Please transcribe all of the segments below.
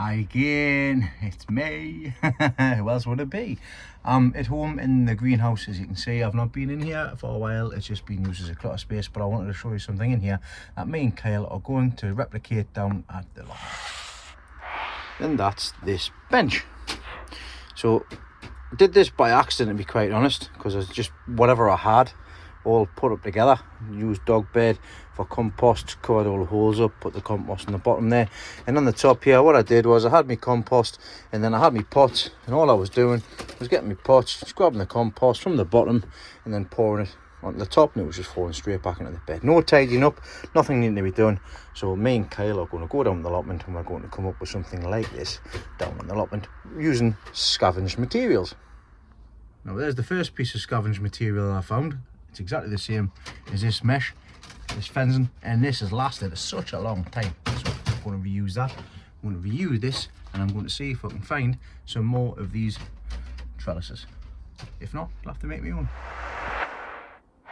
Hi again, it's me. Who else would it be? I'm at home in the greenhouse. As you can see, I've not been in here for a while. It's just been used as a clutter space, but I wanted to show you something in here that me and Kyle are going to replicate down at the lot. And that's this bench. So I did this by accident, to be quite honest, because it's just whatever I had all put up together. Used dog bed for compost, covered all the holes up, put the compost on the bottom there, and on the top here what I did was I had my compost and then I had my pots, and all I was doing was getting my pots, just grabbing the compost from the bottom and then pouring it onto the top, and it was just falling straight back into the bed. No tidying up, nothing needing to be done. So me and Kyle are going to go down the allotment and we're going to come up with something like this down in the allotment using scavenged materials. Now there's the first piece of scavenged material I found. It's exactly the same as this mesh, this fencing, and this has lasted such a long time. So I'm going to reuse that. I'm going to reuse this, and I'm going to see if I can find some more of these trellises. If not, I'll have to make my own.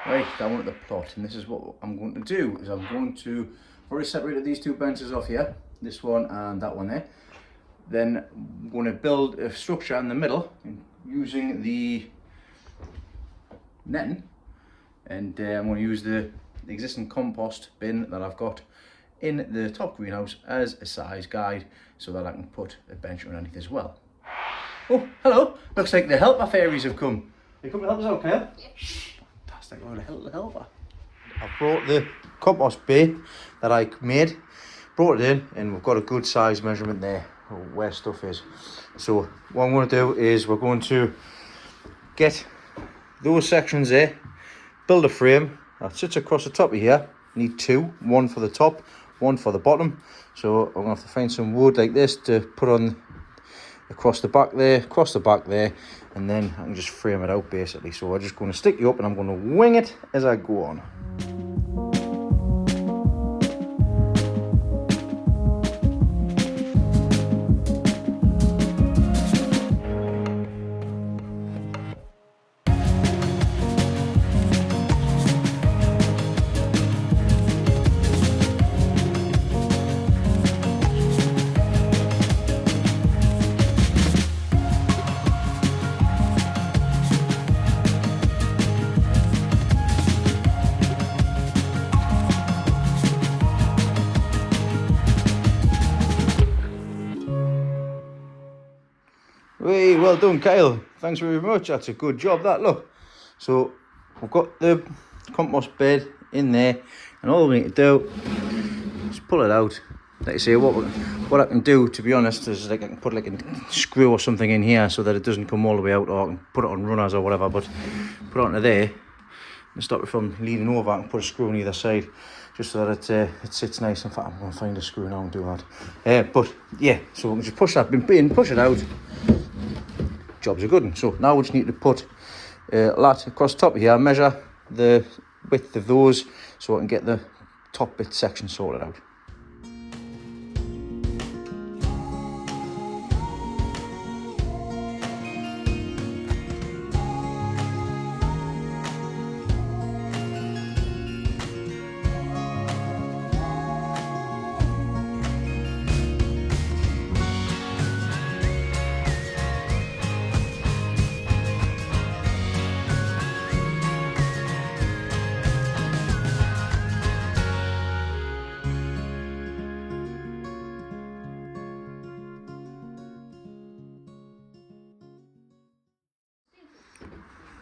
Right, down at the plot, and this is what I'm going to do. Is I'm going to already separated these two benches off here, this one and that one there. Then I'm going to build a structure in the middle using the netting. And I'm going to use the existing compost bin that I've got in the top greenhouse as a size guide, so that I can put a bench underneath as well. Oh, hello! Looks like the helper fairies have come. They come to help us out, Kyle? Yes. Fantastic, what a helper. I brought the compost bin that I made, brought it in, and we've got a good size measurement there of where stuff is. So what I'm going to do is we're going to get those sections there, build a frame that sits across the top of here. Need two, one for the top, one for the bottom. So I'm going to have to find some wood like this to put on across the back there, and then I can just frame it out basically. So I'm just going to stick you up and I'm going to wing it as I go on. Hey, well done, Kyle. Thanks very much. That's a good job, that, look. So we've got the compost bed in there, and all we need to do is pull it out. Like I say, what I can do, to be honest, is like I can put like a screw or something in here so that it doesn't come all the way out, or I can put it on runners or whatever, but put it onto there and stop it from leaning over. I can put a screw on either side just so that it sits nice. In fact, I'm going to find a screw now and do that. But yeah, so we can just push that bin, push it out. Job's a good one. So now we just need to put a lat across the top of here, measure the width of those so I can get the top bit section sorted out.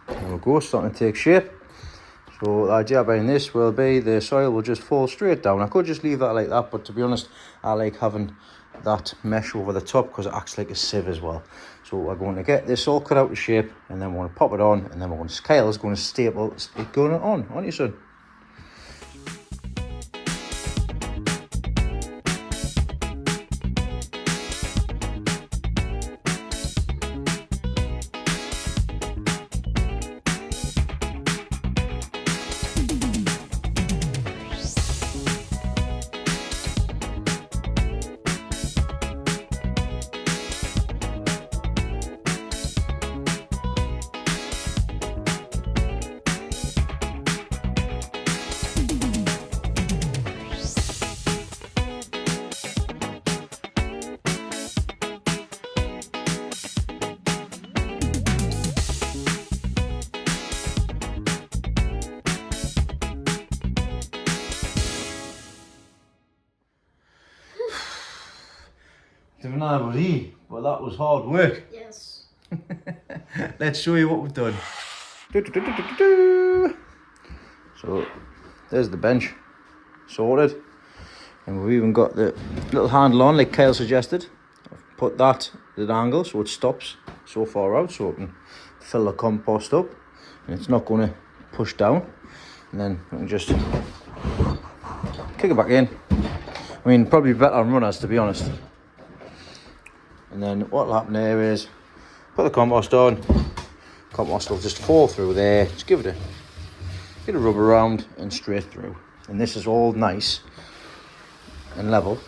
There we go, starting to take shape. So the idea behind this will be the soil will just fall straight down. I could just leave that like that, but to be honest, I like having that mesh over the top because it acts like a sieve as well. So we're going to get this all cut out to shape, and then we're going to pop it on, and then Kyle's going to staple it going on, aren't you, son? Didn't I, buddy? Well, that was hard work. Yes. Let's show you what we've done. So, there's the bench sorted. And we've even got the little handle on, like Kyle suggested. I've put that at an angle so it stops so far out so it can fill the compost up. And it's not going to push down. And then we can just kick it back in. I mean, probably better on runners, to be honest. And then what'll happen there is put the compost on. Compost will just fall through there. Just give it a rub around and straight through. And this is all nice and level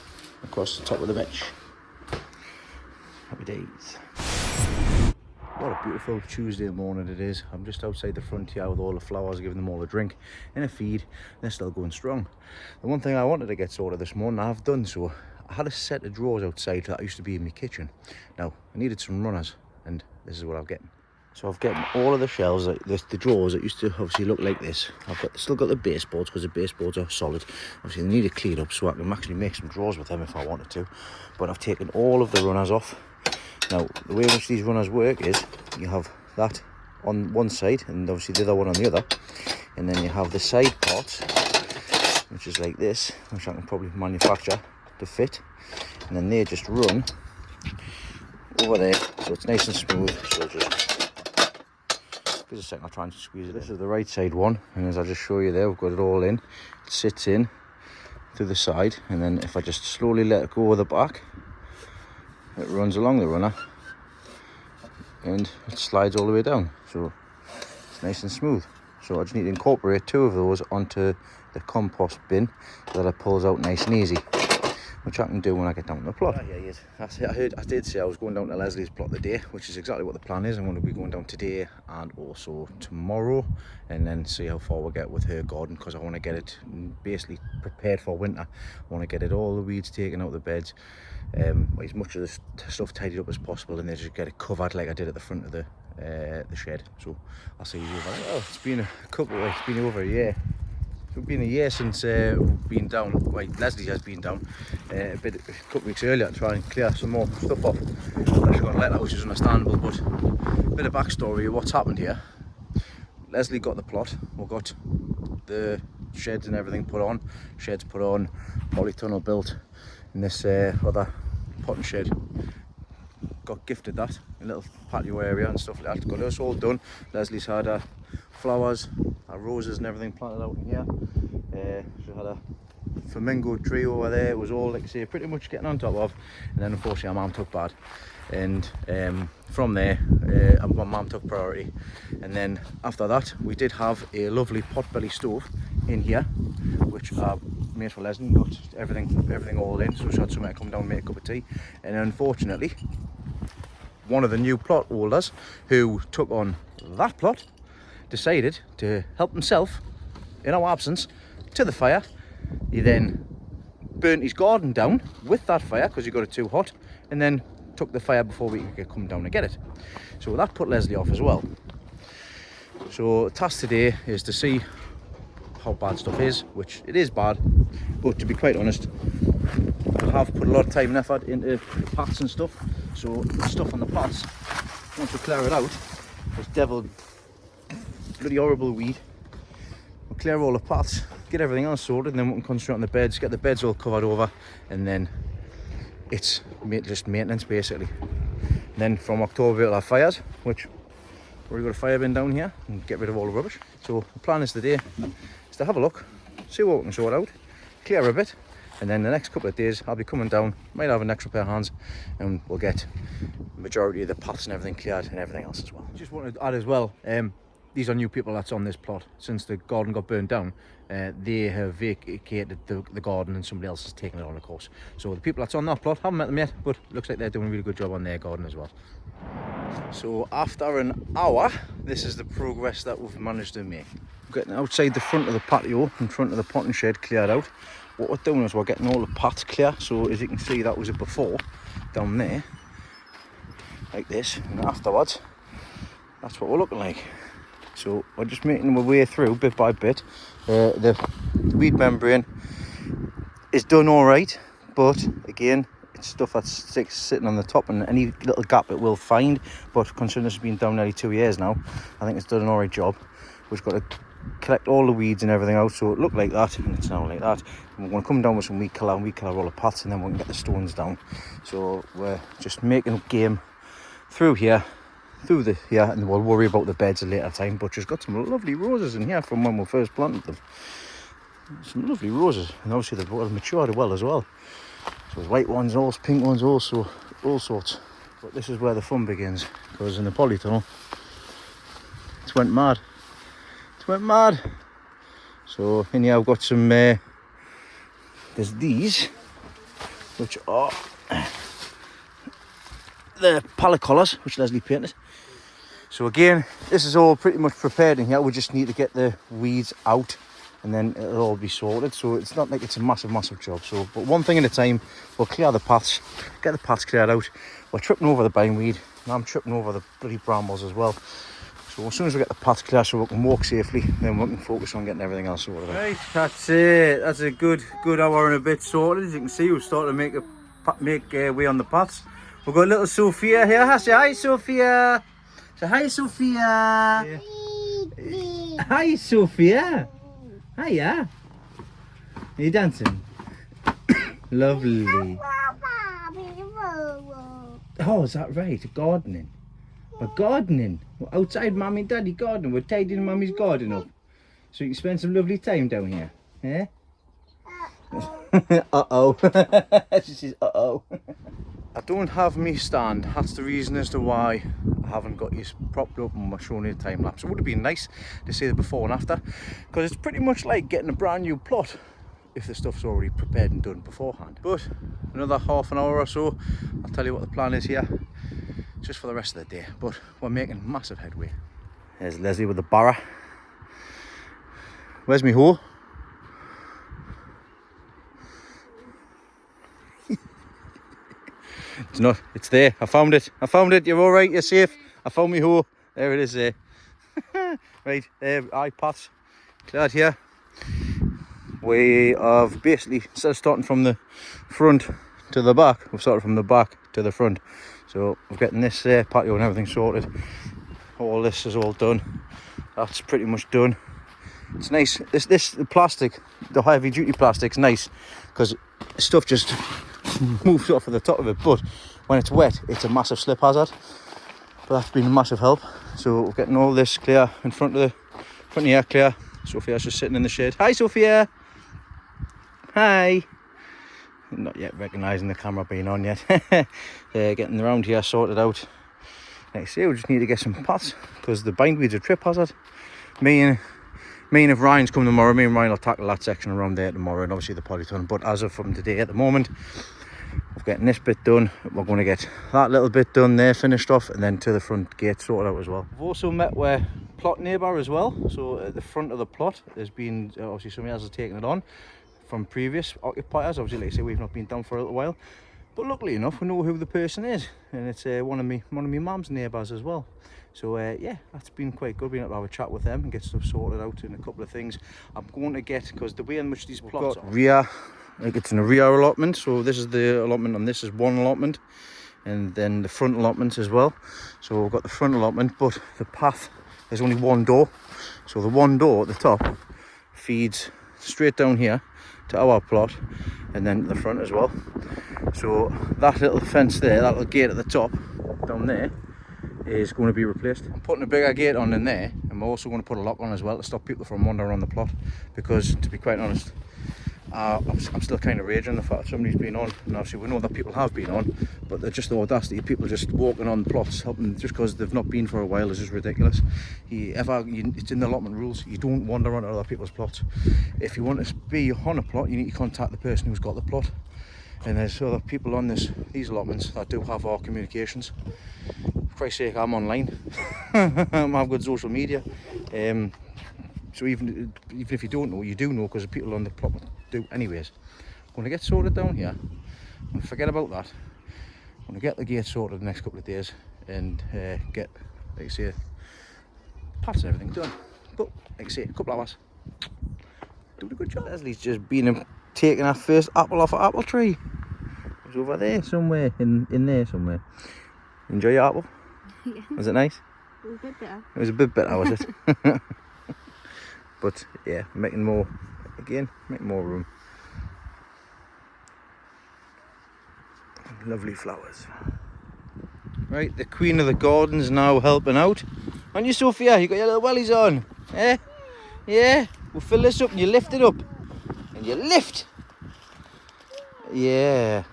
across the top of the bench. Happy days. What a beautiful Tuesday morning it is. I'm just outside the front here with all the flowers, giving them all a drink and a feed. They're still going strong. The one thing I wanted to get sorted this morning, I've done so. I had a set of drawers outside that used to be in my kitchen. Now, I needed some runners, and this is what I'm getting. So I've got all of the shelves, the drawers that used to obviously look like this. I've still got the baseboards because the baseboards are solid. Obviously they need it cleaned up so I can actually make some drawers with them if I wanted to. But I've taken all of the runners off. Now, the way in which these runners work is you have that on one side and obviously the other one on the other. And then you have the side parts, which is like this, which I can probably manufacture to fit. And then they just run over there, so it's nice and smooth. So just give us a second, I'll try and squeeze it. This is the right side one, and as I just show you there, we've got it all in. It sits in to the side, and then if I just slowly let it go with the back, it runs along the runner and it slides all the way down, so it's nice and smooth. So I just need to incorporate 2 of those onto the compost bin so that it pulls out nice and easy, which I can do when I get down to the plot. Yeah, yes. I did say I was going down to Lesleys plot today, which is exactly what the plan is. I'm going to be going down today and also tomorrow, and then see how far we get with her garden, because I want to get it basically prepared for winter. I want to get it all the weeds taken out of the beds, as much of the stuff tidied up as possible, and then just get it covered like I did at the front of the shed. So I'll see you over there. Well, it's been it's been over a year. It's been a year since we've been down. Well, Leslie has been down a couple of weeks earlier to try and clear some more stuff off. Actually got let out, which is understandable, but a bit of backstory of what's happened here. Leslie got the plot, we got the sheds and everything put on, polytunnel built, and this other potting shed got gifted that, a little patio area and stuff like that. Got us all done. Leslie's had her flowers, her roses and everything planted out in here. She had a flamingo tree over there. It was all, like I say, pretty much getting on top of, and then unfortunately our mum took bad, and from there my mum took priority. And then after that we did have a lovely potbelly stove in here, which I made for Leslie, got everything all in, so she had somewhere to come down and make a cup of tea. And unfortunately one of the new plot holders who took on that plot decided to help himself in our absence to the fire. He then burnt his garden down with that fire because he got it too hot, and then took the fire before we could come down and get it. So that put Leslie off as well. So the task today is to see how bad stuff is, which it is bad, but to be quite honest, I have put a lot of time and effort into paths and stuff. So the stuff on the paths, once we clear it out, this devil bloody horrible weed, we'll clear all the paths, get everything else sorted, and then we can concentrate on the beds, get the beds all covered over, and then it's just maintenance basically. And then from October we'll have fires, which we've got a fire bin down here, and get rid of all the rubbish. So the plan is today is to have a look, see what we can sort out, clear a bit, and then the next couple of days I'll be coming down, might have an extra pair of hands, and we'll get the majority of the paths and everything cleared and everything else as well. Just wanted to add as well, these are new people that's on this plot. Since the garden got burned down, they have vacated the garden and somebody else has taken it on, of course. So the people that's on that plot, haven't met them yet, but looks like they're doing a really good job on their garden as well. So after an hour, this is the progress that we've managed to make. We're getting outside the front of the patio, in front of the potting shed cleared out. What we're doing is we're getting all the paths clear. So as you can see, that was a before down there, like this, and afterwards, that's what we're looking like. So we're just making our way through bit by bit. The weed membrane is done all right, but again, stuff that's sitting on the top, and any little gap it will find. But considering it's been down nearly 2 years now, I think it's done an alright job. We've got to collect all the weeds and everything out, so it looked like that, and it's now like that. And we're going to come down with some weed killer all the paths, and then we can get the stones down. So we're just making game through here, and we'll worry about the beds a later time. But just got some lovely roses in here from when we first planted them. Some lovely roses, and obviously they've matured well as well. So there's white ones, all pink ones, also all sorts. But this is where the fun begins, because in the polytunnel, it's went mad. So in here I've got some. There's these, which are the pallet collars, which Leslie painted. So again, this is all pretty much prepared in here. We just need to get the weeds out, and then it'll all be sorted. So it's not like it's a massive job. So, but one thing at a time, we'll clear the paths, get the paths cleared out. We're tripping over the bindweed, and I'm tripping over the bloody brambles as well. So as soon as we get the paths clear so we can walk safely, then we can focus on getting everything else sorted out. Right, that's it. That's a good hour and a bit sorted. As you can see, we're starting to make way on the paths. We've got little Sophia here. Say hi, Sophia. Say hi, Sophia. Yeah. Hi, Sophia. Hiya. Are you dancing? Lovely. Oh, is that right? Gardening. We're gardening. We're outside Mummy and Daddy gardening. We're tidying Mummy's garden up, so you can spend some lovely time down here. Yeah? Uh-oh. She says, uh-oh. I don't have me stand. That's the reason as to why I haven't got you propped up and we're showing you the time lapse. It would have been nice to see the before and after, because it's pretty much like getting a brand new plot if the stuff's already prepared and done beforehand. But another half an hour or so, I'll tell you what the plan is here, just for the rest of the day. But we're making massive headway. There's Leslie with the barra. Where's me hoe? It's not, it's there. I found it. You're all right, you're safe. I found me hoe. There it is there. Right, iPads cleared here. We have basically, instead of starting from the front to the back, we've started from the back to the front. So we're getting this patio and everything sorted. All this is all done. That's pretty much done. It's nice. This plastic, the heavy duty plastic's nice, because stuff just moves off of the top of it, but when it's wet it's a massive slip hazard. But that's been a massive help. So we're getting all this clear in front of here clear. Sophia's just sitting in the shade. Hi Sophia. Hi. Not yet recognising the camera being on yet. Getting around here sorted out. Like I say, we just need to get some paths, because the bindweed's a trip hazard. Me and if Ryan's come tomorrow, me and Ryan will tackle that section around there tomorrow, and obviously the polytunnel. But as of from today, at the moment, we're getting this bit done. We're going to get that little bit done there, finished off, and then to the front gate sorted out as well. We've also met our plot neighbour as well. So at the front of the plot, there's been, obviously somebody else has taken it on from previous occupiers. Obviously, like I say, we've not been down for a little while. But luckily enough, we know who the person is, and it's one of me mum's neighbours as well. So yeah, that's been quite good, being able to have a chat with them and get stuff sorted out in a couple of things. I'm going to get, because the way in which these plots are rear, like it's in a rear allotment. So this is the allotment, and this is one allotment, and then the front allotment as well. So we've got the front allotment, but the path, there's only one door. So the one door at the top feeds straight down here to our plot, and then the front as well. So that little fence there, that little gate at the top down there, is going to be replaced. I'm putting a bigger gate on in there, and we're also going to put a lock on as well to stop people from wandering on the plot, because to be quite honest, I'm still kind of raging the fact somebody's been on, and obviously we know that people have been on, but they're just the audacity of people just walking on plots, helping just because they've not been for a while is just ridiculous. It's in the allotment rules, you don't wander onto other people's plots. If you want to be on a plot, you need to contact the person who's got the plot, and there's other people on these allotments that do have our communications. For Christ's sake, I'm online. I've got social media, so even if you don't know, you do know, because the people on the plot do anyways. I'm going to get sorted down here. I'm going to forget about that. I'm going to get the gate sorted the next couple of days, and get, like I say, parts and everything done. But like I say, a couple of hours, doing a good job. Leslie's just been taking our first apple off an apple tree. It's over there somewhere, in there somewhere. Enjoy your apple? Yeah. Was it nice? It was a bit better. It was a bit better, was it? But yeah, making more, again, making more room. Lovely flowers. Right, the queen of the garden's now helping out. Aren't you, Sophia? You got your little wellies on? Eh? Yeah? We'll fill this up and you lift it up. And you lift! Yeah.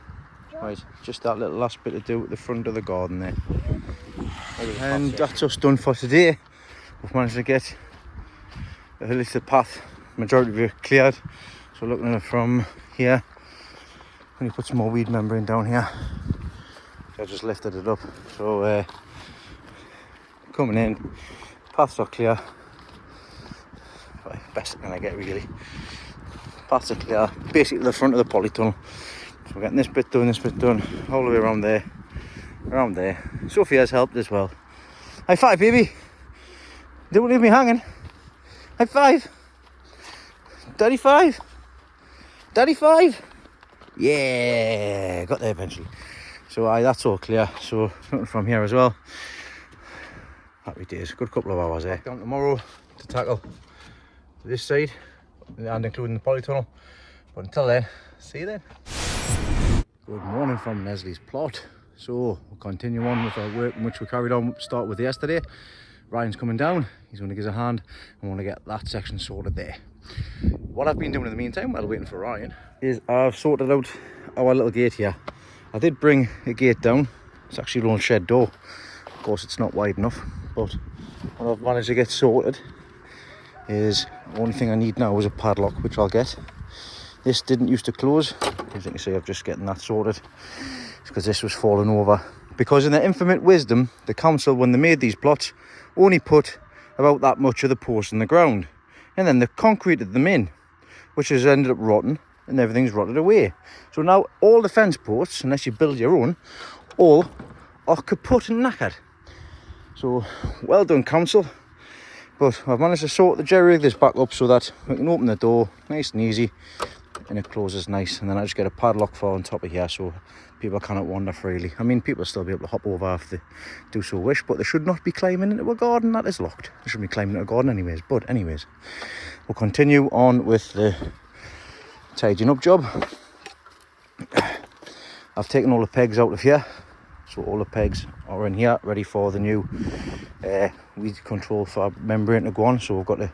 Right, just that little last bit to do at the front of the garden there. And that's us done for today. We've managed to get a little path, majority of it cleared. So looking at it from here, when you put some more weed membrane down here, I just lifted it up. So coming in, paths are clear. Best I'm gonna get really. Paths are clear, basically the front of the polytunnel. So we're getting this bit done, all the way around there. Sophia's helped as well. High five, baby. Don't leave me hanging. High five. Daddy five. Daddy five. Yeah, got there eventually. So that's all clear. So nothing from here as well. Happy days. Good couple of hours there. Down tomorrow to tackle this side and including the polytunnel. But until then, see you then. Good morning from Lesleys plot. So we'll continue on with our work, which we carried on start with yesterday. Ryan's coming down, he's going to give us a hand and want to get that section sorted there. What I've been doing in the meantime while waiting for Ryan is I've sorted out our little gate here. I did bring a gate down. It's actually an old shed door. Of course it's not wide enough, but what I've managed to get sorted is the only thing I need now is a padlock, which I'll get. This didn't used to close. As you can see, I'm just getting that sorted because this was falling over. Because in their infinite wisdom, the council, when they made these plots, only put about that much of the post in the ground, and then they concreted them in, which has ended up rotting, and everything's rotted away. So now all the fence posts, unless you build your own, all are kaput and knackered. So well done, council. But I've managed to sort the jerry rig this back up so that we can open the door nice and easy, and it closes nice. And then I just get a padlock for on top of here so people cannot wander freely. I mean, people will still be able to hop over if they do so wish, but they should not be climbing into a garden that is locked. They shouldn't be climbing into a garden anyways. But anyways, we'll continue on with the tidying up job. I've taken all the pegs out of here, so all the pegs are in here ready for the new weed control for membrane to go on. So we've got to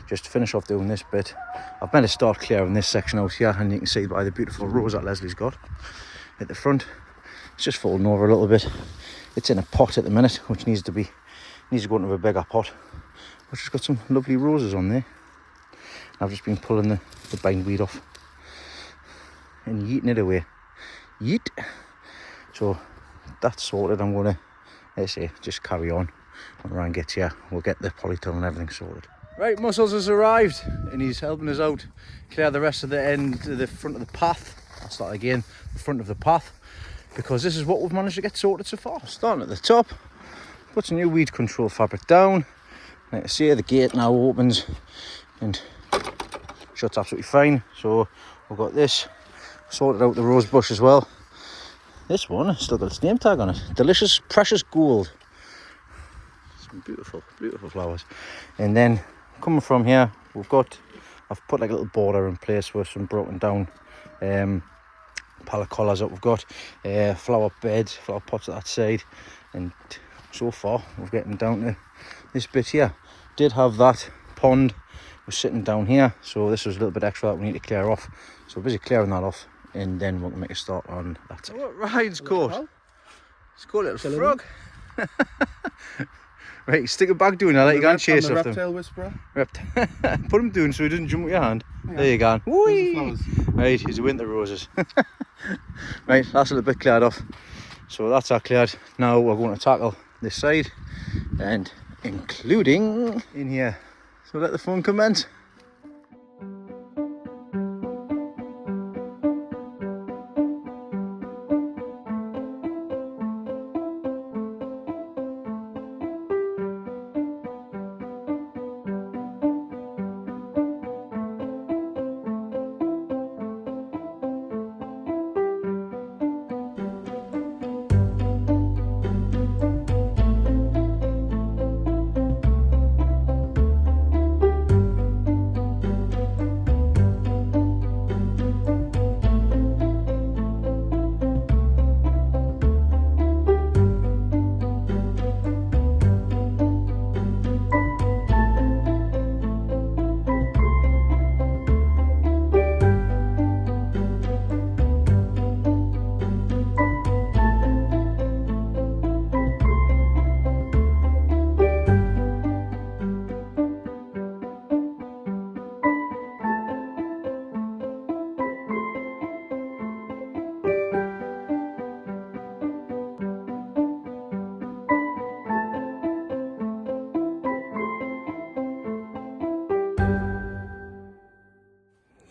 just finish off doing this bit. I've meant to start clearing this section out here, and you can see by the beautiful rose that Leslie's got at the front. It's just falling over a little bit. It's in a pot at the minute, which needs to go into a bigger pot, which has got some lovely roses on there. I've just been pulling the bindweed off and yeeting it away. Yeet. So that's sorted. I'm going to, let's say, just carry on. When Ryan gets here, we'll get the polytunnel and everything sorted. Right, Muscles has arrived and he's helping us out clear the rest of the end to the front of the path. I'll start again, the front of the path, because this is what we've managed to get sorted so far. Starting at the top, put some new weed control fabric down. Like I say, the gate now opens and shuts absolutely fine. So we've got this sorted out, the rose bush as well. This one has still got its name tag on it. Delicious Precious Gold. Some beautiful, beautiful flowers. And then coming from here, I've put like a little border in place with some broken down pallet collars that we've got. Flower beds, flower pots at that side. And so far, we're getting down to this bit here. Did have that pond was sitting down here, so this was a little bit extra that we need to clear off. So we're busy clearing that off, and then we'll make a start on that side. What Ryan's caught? It's caught a little frog. Right, stick it back doing. I'll let you go and chase after him. Reptile whisperer. Put him doing so he doesn't jump with your hand. Yeah. There you go. Whee! Right, he's a winter roses. Right, that's a little bit cleared off. So that's our cleared. Now we're going to tackle this side, and including in here. So let the fun commence.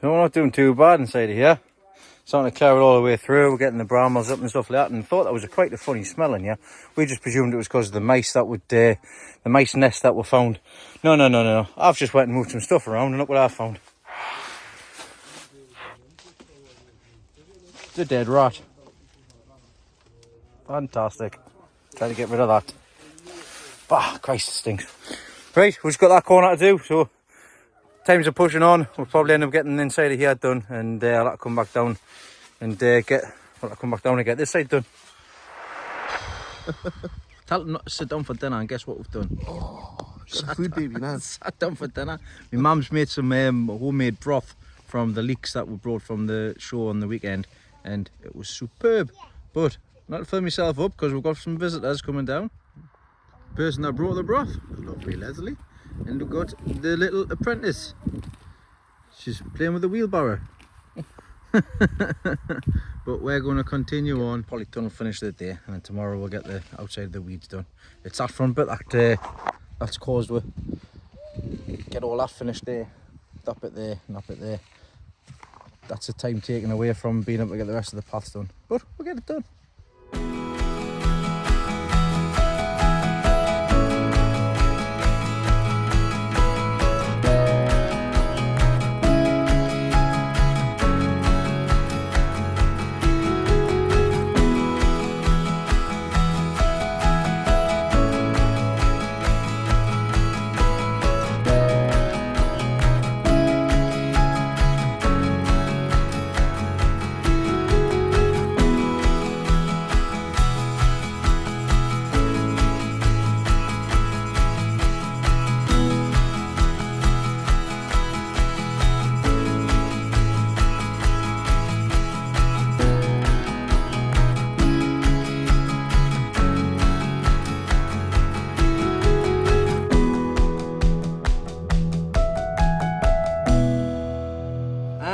So we're not doing too bad inside of here. Starting to clear it all the way through. We're getting the brambles up and stuff like that, and thought that was quite a funny smell in here. We just presumed it was because of the mice that would, the mice nest that were found. No. I've just went and moved some stuff around, and look what I found. It's a dead rat. Fantastic. Trying to get rid of that. Ah, Christ, it stinks. Right, we've just got that corner to do, so times are pushing on. We'll probably end up getting the inside of here done, and I'll have to come back down and get this side done. Tell them not to sit down for dinner, and guess what we've done? Oh, got food, baby, now. Sat down for dinner. My mum's made some homemade broth from the leeks that were brought from the show on the weekend, and it was superb. But not to fill myself up, because we've got some visitors coming down. The person that brought the broth, the lovely Leslie, and we've got the little apprentice. She's playing with the wheelbarrow. But we're going to continue on. Polytunnel finish the day, and then tomorrow we'll get the outside of the weeds done. It's that front bit that's causeway. Get all that finished there. That bit there, and that bit there. That's the time taken away from being able to get the rest of the paths done. But we'll get it done.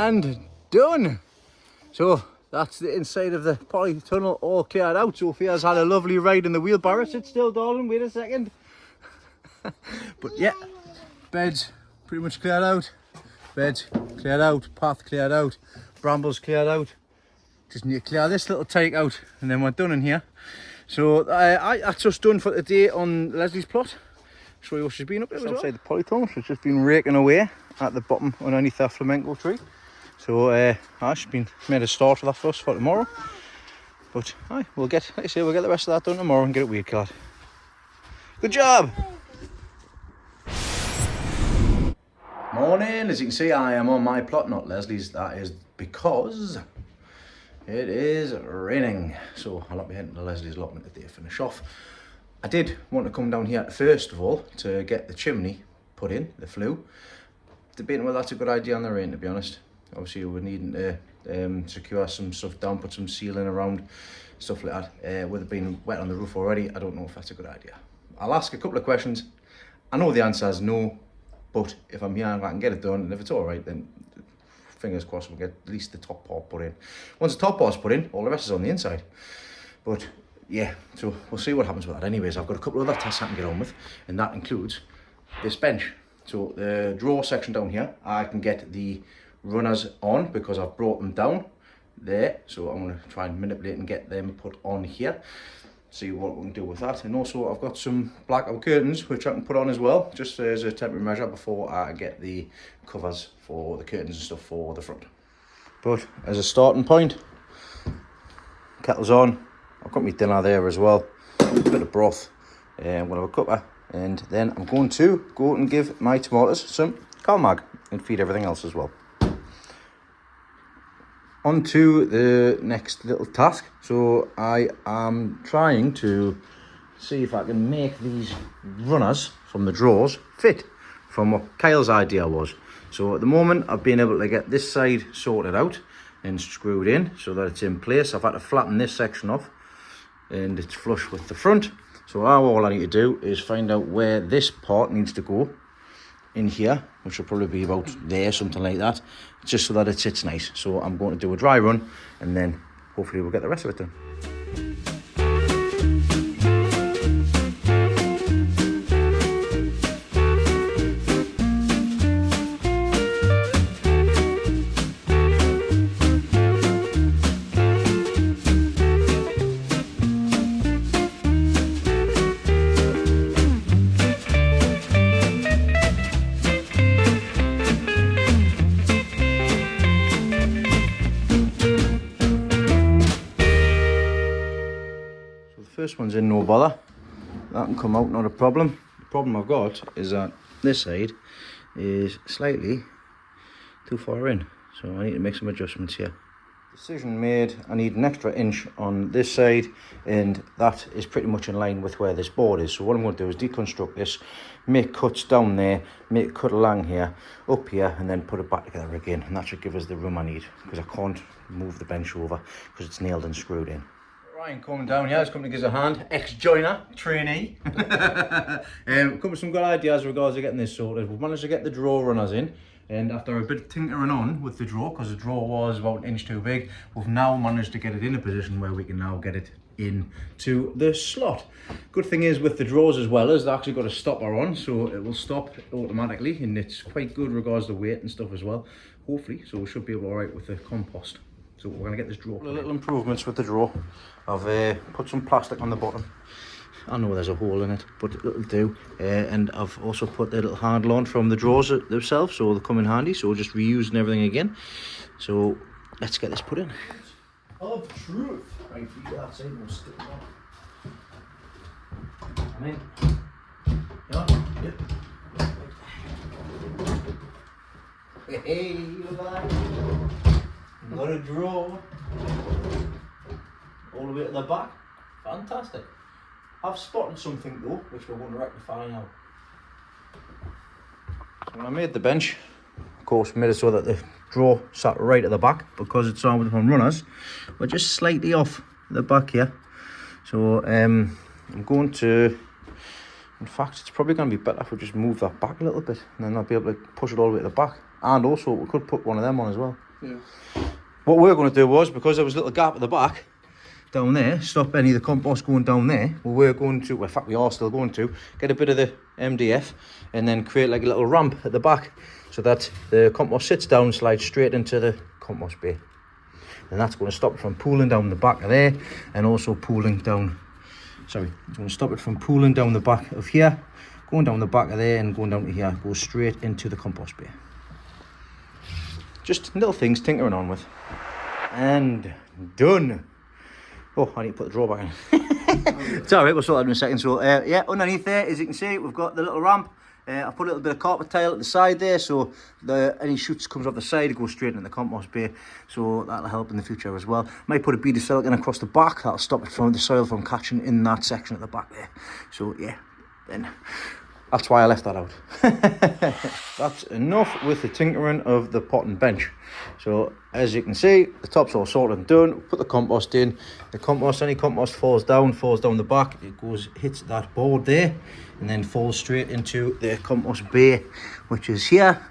And done. So that's the inside of the polytunnel all cleared out. Sophia's had a lovely ride in the wheelbarrow. Sit still, darling, wait a second. But yeah, beds pretty much cleared out. Beds cleared out, path cleared out, brambles cleared out. Just need to clear this little take out, and then we're done in here. So that's us done for today on Lesley's plot. Show you what she's been up to as well. Outside the polytunnel, she's just been raking away at the bottom underneath that flamenco tree. So she's been made a start for that for us for tomorrow. But we'll get, like I say, we'll get the rest of that done tomorrow and get it weed killed. Good job. Morning, as you can see, I am on my plot, not Lesley's. That is because it is raining. So I'll not be heading to Lesley's allotment today to finish off. I did want to come down here first of all to get the chimney put in, the flue. Debating whether that's a good idea on the rain, to be honest. Obviously we're needing to secure some stuff down, put some ceiling around, stuff like that. With it being wet on the roof already, I don't know if that's a good idea. I'll ask a couple of questions. I know the answer is no, but if I'm here and I can get it done, and if it's all right, then fingers crossed we'll get at least the top part put in. Once the top part's put in, all the rest is on the inside. But yeah, so we'll see what happens with that. Anyways, I've got a couple of other tasks I can get on with, and that includes this bench. So the drawer section down here, I can get the runners on because I've brought them down there. So I'm going to try and manipulate and get them put on here. See what we can do with that. And also I've got some blackout curtains which I can put on as well, just as a temporary measure before I get the covers for the curtains and stuff for the front. But as a starting point, kettle's on. I've got my dinner there as well, a bit of broth. I'm going to have a cuppa, and then I'm going to go and give my tomatoes some CalMag and feed everything else as well. On to the next little task. So I am trying to see if I can make these runners from the drawers fit from what Kyle's idea was. So at the moment I've been able to get this side sorted out and screwed in so that it's in place. I've had to flatten this section off and it's flush with the front. So all I need to do is find out where this part needs to go in here, which will probably be about there, something like that, just so that it sits nice. So I'm going to do a dry run and then hopefully we'll get the rest of it done. First one's in, no bother. That can come out, not a problem. The problem I've got is that this side is slightly too far in, so I need to make some adjustments here. Decision made, I need an extra inch on this side, and that is pretty much in line with where this board is. So what I'm going to do is deconstruct this, make cuts down there, make a cut along here, up here, and then put it back together again, and that should give us the room I need, because I can't move the bench over because it's nailed and screwed in. Ryan coming down here, he's coming to give us a hand, ex-joiner, trainee. Come with some good ideas regards to getting this sorted. We've managed to get the drawer runners in, and after a bit of tinkering on with the drawer, because the drawer was about an inch too big, we've now managed to get it in a position where we can now get it into the slot. Good thing is with the drawers as well, is they actually got a stopper on, so it will stop automatically, and it's quite good regards to weight and stuff as well, hopefully, so we should be able alright with the compost. So we're going to get this drawer. Little improvements with the drawer. I've put some plastic on the bottom. I know there's a hole in it, but it'll do. And I've also put the little handle on from the drawers themselves, so they'll come in handy. So we're just reusing everything again. So let's get this put in. Of truth. Right, that side will stick on. Come in. Yeah. Yep. Hey, look at that. Got a drawer all the way to the back. Fantastic. I've spotted something though, which we're going to rectify now. So when I made the bench, of course, made it so that the drawer sat right at the back, because it's armed on runners. We're just slightly off the back here. So I'm going to, in fact, it's probably going to be better if we just move that back a little bit, and then I'll be able to push it all the way to the back. And also, we could put one of them on as well. Yeah. What we're going to do was, because there was a little gap at the back down there, stop any of the compost going down there, we're going to, well, in fact we are still going to, get a bit of the MDF and then create like a little ramp at the back so that the compost sits down and slides straight into the compost bay. And that's going to stop it from pooling down the back of there, and also pooling down, sorry, it's going to stop it from pooling down the back of here, going down the back of there and going down to here, goes straight into the compost bay. Just little things tinkering on with. And done. Oh, I need to put the drawer back in. It's alright, we'll sort that in a second. So yeah, underneath there, as you can see, we've got the little ramp. I've put a little bit of carpet tile at the side there, so any shoots comes off the side, it goes straight into the compost bay. So that'll help in the future as well. Might put a bead of silicone across the back, that'll stop it from the soil from catching in that section at the back there. So yeah, then that's why I left that out. That's enough with the tinkering of the pot and bench. So as you can see, the top's all sorted and done. Put the compost in. The compost, any compost falls down the back. It goes, hits that board there, and then falls straight into the compost bay, which is here.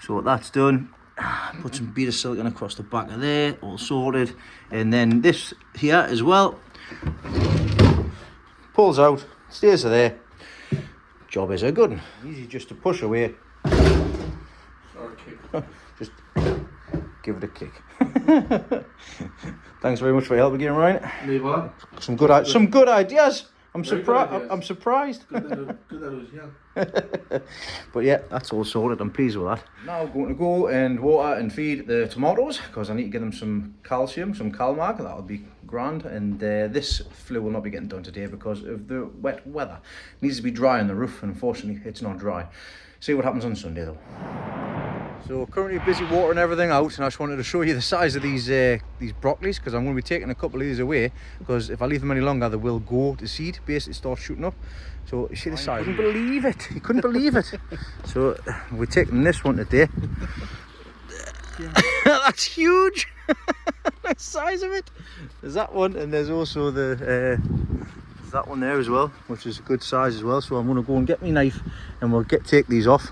So that's done. Put some bead of silicone across the back of there, all sorted. And then this here as well, pulls out, stays there. Job is a good one. Easy just to push away. Just give it a kick. Thanks very much for your help again, Ryan. Leave what? Some good ideas. I'm surprised. I'm surprised. Good that it was, yeah. But yeah, that's all sorted. I'm pleased with that. Now I'm going to go and water and feed the tomatoes, because I need to give them some calcium, some Calmag. That'll be grand. And this flue will not be getting done today because of the wet weather. It needs to be dry on the roof, and unfortunately it's not dry. See what happens on Sunday though. So currently busy watering everything out, and I just wanted to show you the size of these broccolis, because I'm going to be taking a couple of these away, because if I leave them any longer they will go to seed, basically start shooting up. So you see the size. He couldn't believe it. He couldn't believe it. So we're taking this one today. That's huge. The size of it. There's that one, and there's also there's that one there as well, which is a good size as well. So I'm going to go and get my knife, and we'll take these off.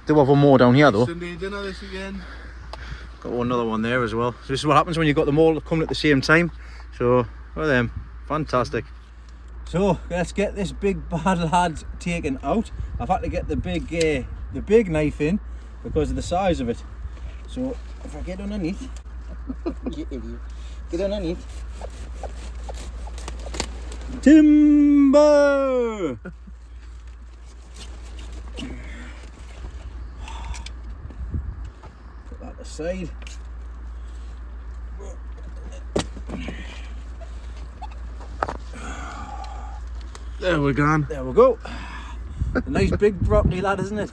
Do have one more down here though. Sunday dinner this again. Got another one there as well. So this is what happens when you've got them all coming at the same time. So look at them, fantastic. So let's get this big bad lad taken out. I've had to get the big knife in because of the size of it. So if I get underneath, you idiot, get underneath. Timber! Put that aside. There we're gone. There we go. A nice big broccoli, lad, isn't it?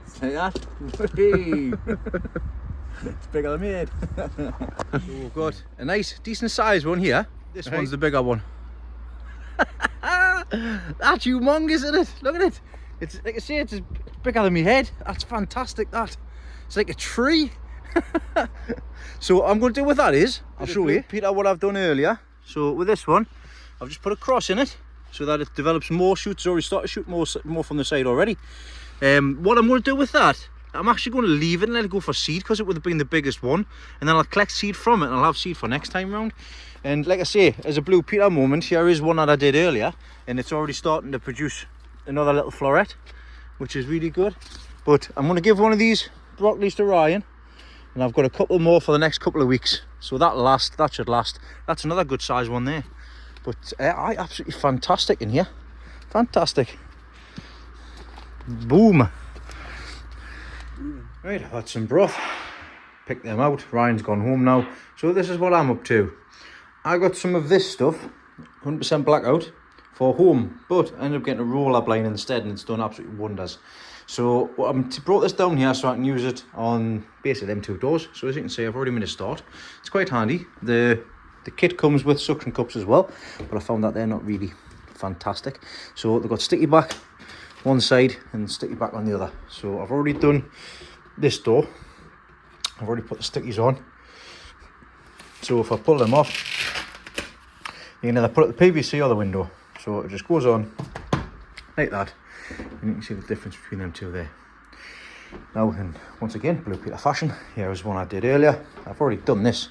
Say that. Hey. It's bigger than me head. So we've got a nice, decent sized one here. This one's the bigger one. That's humongous, isn't it? Look at it. It's like I say, it's bigger than my head. That's fantastic. That it's like a tree. So what I'm going to do with that is I'll show you, Peter, what I've done earlier. So with this one, I've just put a cross in it so that it develops more shoots. It's already started to shoot more from the side already. What I'm going to do with that, I'm actually going to leave it and let it go for seed because it would have been the biggest one, and then I'll collect seed from it and I'll have seed for next time round. And like I say, as a Blue Peter moment, here is one that I did earlier, and it's already starting to produce another little floret, which is really good. But I'm going to give one of these broccolis to Ryan, and I've got a couple more for the next couple of weeks, so that should last. That's another good size one there. But absolutely fantastic in here, fantastic. Boom. Right, I've had some broth, picked them out. Ryan's gone home now, so this is what I'm up to. I got some of this stuff, 100% blackout, for home, but I ended up getting a roll-up line instead, and it's done absolutely wonders. So I brought this down here so I can use it on basically them two doors. So as you can see, I've already made a start. It's quite handy. The kit comes with suction cups as well, but I found that they're not really fantastic. So they've got sticky back one side and sticky back on the other. So I've already done this door. I've already put the stickies on. So if I pull them off, you can either put it the PVC or the window. So it just goes on like that, and you can see the difference between them two there. Now, and once again, Blue Peter fashion, here is one I did earlier. I've already done this.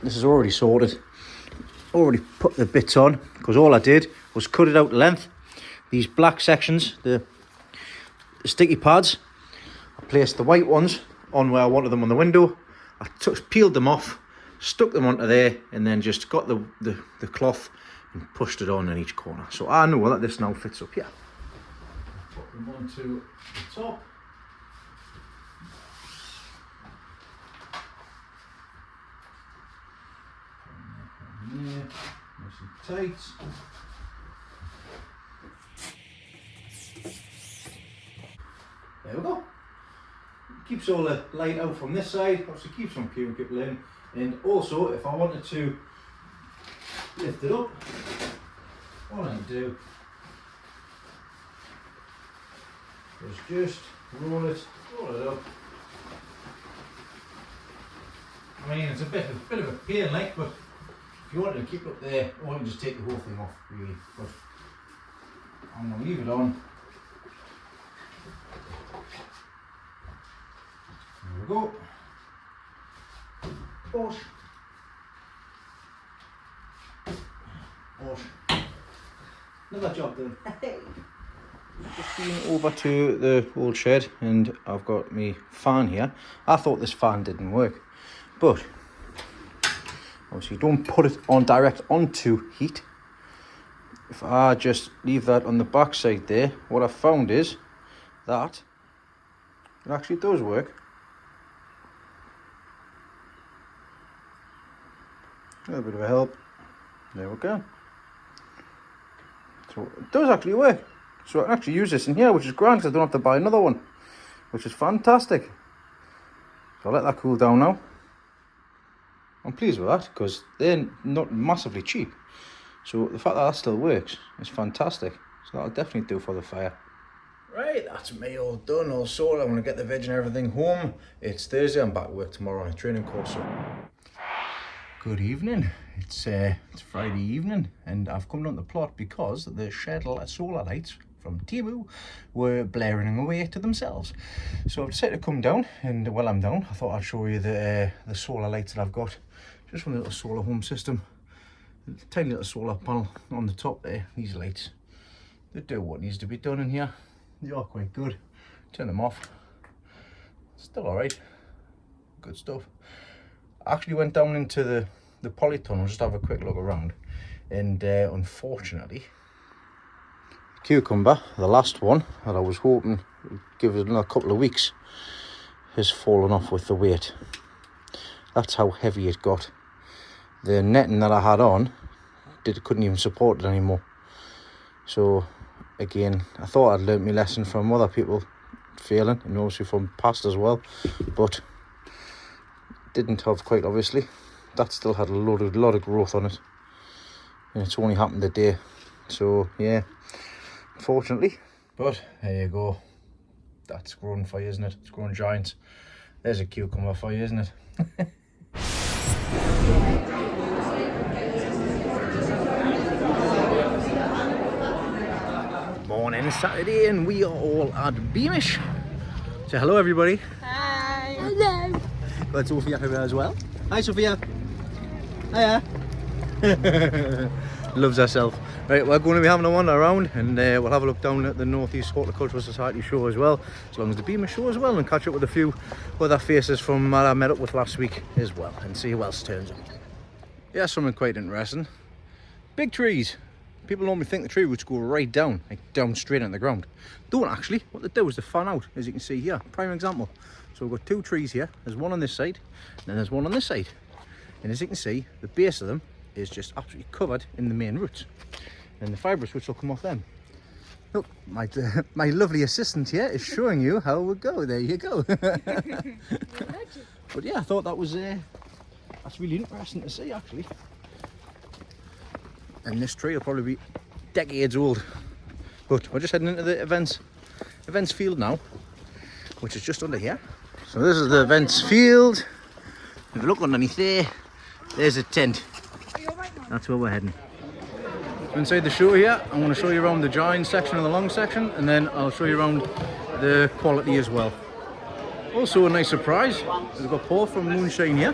This is already sorted. Already put the bits on, because all I did was cut it out to length. These black sections, the sticky pads, I placed the white ones on where I wanted them on the window. I peeled them off, stuck them onto there, and then just got the cloth and pushed it on in each corner. So I know that this now fits up here. Put them onto the top. There, nice and tight. There we go. Keeps all the light out from this side, obviously keeps some queuing people in, and also if I wanted to lift it up, all I do is just roll it up. I mean, it's a bit of a pain, like, but if you wanted to keep it up there, or you can just take the whole thing off, really. But I'm going to leave it on. There we go. Push. Another job done. Just been over to the old shed, and I've got my fan here. I thought this fan didn't work, but obviously don't put it on direct onto heat. If I just leave that on the back side there, what I found is that it actually does work. A little bit of a help. There we go. So it does actually work. So I can actually use this in here, which is grand because I don't have to buy another one, which is fantastic. So I'll let that cool down now. I'm pleased with that because they're not massively cheap. So the fact that that still works is fantastic. So that'll definitely do for the fire. Right, that's me all done, all sorted. I'm going to get the veg and everything home. It's Thursday, I'm back to work tomorrow on a training course. So good evening. It's Friday evening, and I've come down the plot because the shed solar lights from Timu were blaring away to themselves. So I've decided to come down, and while I'm down, I thought I'd show you the solar lights that I've got. Just one little solar home system, a tiny little solar panel on the top there. These lights, they do what needs to be done in here. They are quite good. Turn them off. Still alright. Good stuff. I actually went down into the polytunnel just to have a quick look around, and unfortunately cucumber, the last one that I was hoping would give it another couple of weeks, has fallen off with the weight. That's how heavy it got. The netting that I had on couldn't even support it anymore. So again, I thought I'd learnt my lesson from other people failing, and also from past as well, but didn't have quite obviously. That still had a lot of growth on it, and it's only happened today. So yeah, unfortunately. But there you go. That's growing for you, isn't it? It's growing giants. There's a cucumber for you, isn't it? Morning, Saturday, and we are all at Beamish. Say hello, everybody. Hi. Hello. Got Sophia here as well. Hi, Sophia. Hiya. Loves herself. Right, we're going to be having a wander around, and we'll have a look down at the North East Horticultural Society show as well, as long as the Beamish show as well, and catch up with a few other faces from that I met up with last week as well, and see who else turns up. Yeah, something quite interesting. Big trees. People normally think the tree roots go right down, like down straight into the ground. Don't actually. What they do is they fan out, as you can see here. Prime example. So we've got two trees here. There's one on this side, and then there's one on this side. And as you can see, the base of them is just absolutely covered in the main roots. And the fibrous roots will come off them. Look, my lovely assistant here is showing you how it would go. There you go. But yeah, I thought that was that's really interesting to see, actually. And this tree will probably be decades old. But we're just heading into the events field now, which is just under here. So this is the events field. If you look underneath there, there's a tent. That's where we're heading. Inside the show here, I'm going to show you around the giant section and the long section, and then I'll show you around the quality as well. Also a nice surprise, we've got Paul from Moonshine here.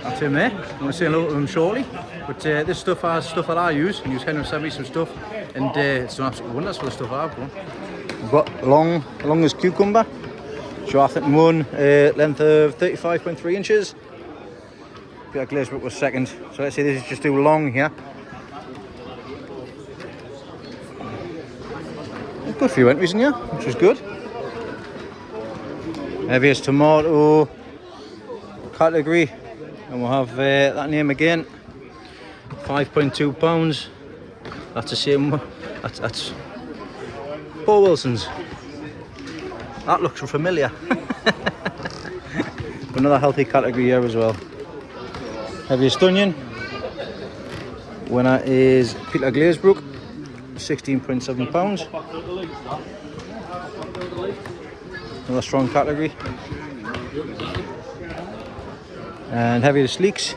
That's him there. I'm going to say hello to him shortly. But this stuff has stuff that I use. Use Henry sent me some stuff, and it's an absolute wonders for the stuff I've got. We've got long as cucumber. Jonathan won, length of 35.3 inches. Peter Glazebrook was second. So let's say this is just too long here. Good few entries in here, which is good. Heaviest tomato category, and we'll have that name again. 5.2 pounds. That's the same. That's Paul Wilson's. That looks familiar. Another healthy category here as well. Heaviest onion. Winner is Peter Glazebrook. 16.7 pounds. Another strong category. And heaviest leeks,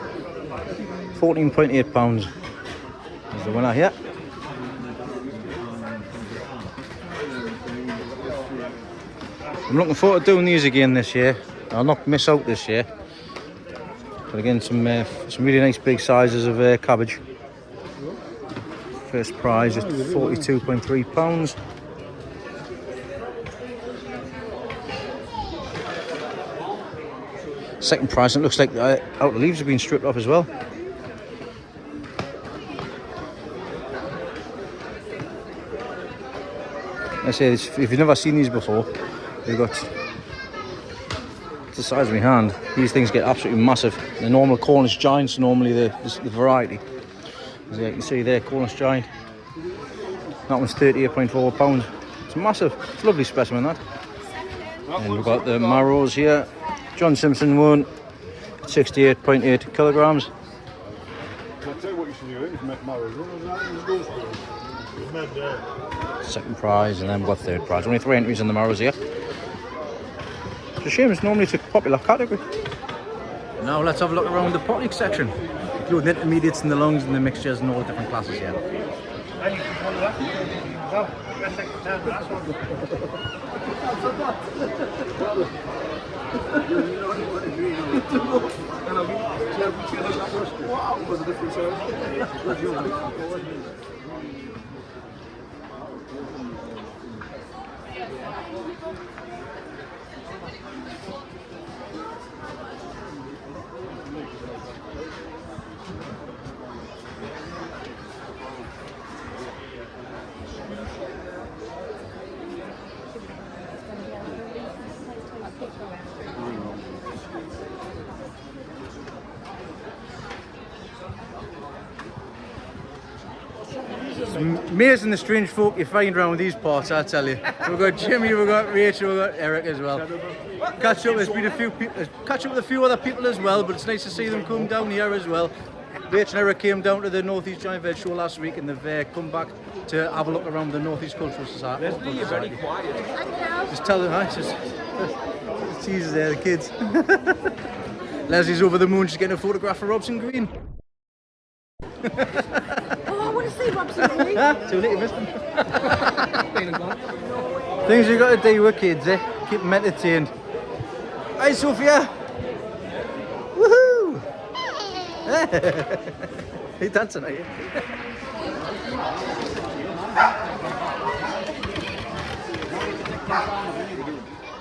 14.8 pounds. Is the winner here. I'm looking forward to doing these again this year. I'll not miss out this year. But again, some really nice big sizes of cabbage. First prize is 42.3 pounds. Second prize, it looks like the outer leaves have been stripped off as well. I say, if you've never seen these before, they've got the size of my hand. These things get absolutely massive. The normal Cornish giants, normally the variety. As you can see there, Cornish giant. That one's 38.4 pounds. It's massive. It's a lovely specimen, that. And we've got the marrows here. John Simpson won 68.8 kilograms. Second prize, and then we've got third prize. Only 3 entries in the marrows here. It's a shame, it's normally a popular category. Now let's have a look around the potting section, including the intermediates and the longs and the mixtures and all the different classes here. amazing the strange folk you find around these parts, I tell you. We've got Jimmy, we've got Rachel, we've got Eric as well. Catch up, there's been a few people, catch up with a few other people as well, but it's nice to see them come down here as well. Rachel and Eric came down to the North East Joint Veg show last week and they've come back to have a look around the North East Cultural Society. Leslie, you're very quiet. Just tell them, it's just teasers there, the kids. Leslie's over the moon, she's getting a photograph of Robson Green. Oh, I want to see Robson Green. Too late, you missed them. Things you got to do with kids, eh? Keep them entertained. Hi, Sophia. Woohoo! Hey, dancing, are you?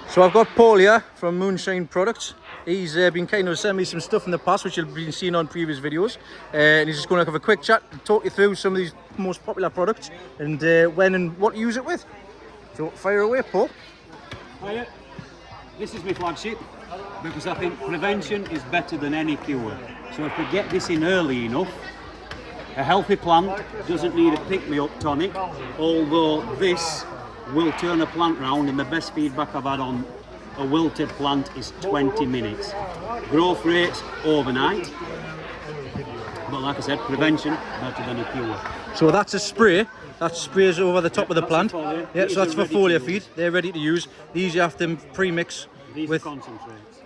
So I've got Paul here from Moonshine Products. He's been kind of sending me some stuff in the past which you've been seeing on previous videos, and he's just going to have a quick chat and talk you through some of these most popular products and when and what to use it with. So fire away, Paul. Hiya. This is my flagship because I think prevention is better than any cure. So if we get this in early enough, a healthy plant doesn't need a pick-me-up tonic, although this will turn a plant round, and the best feedback I've had on a wilted plant is 20 minutes. Growth rates overnight, but like I said, prevention better than a cure. So that's a spray. That sprays over the top of the plant. Foliar. Yeah, These so that's are for ready to foliar feed. use. They're ready to use. These you have to pre-mix These with. are concentrates.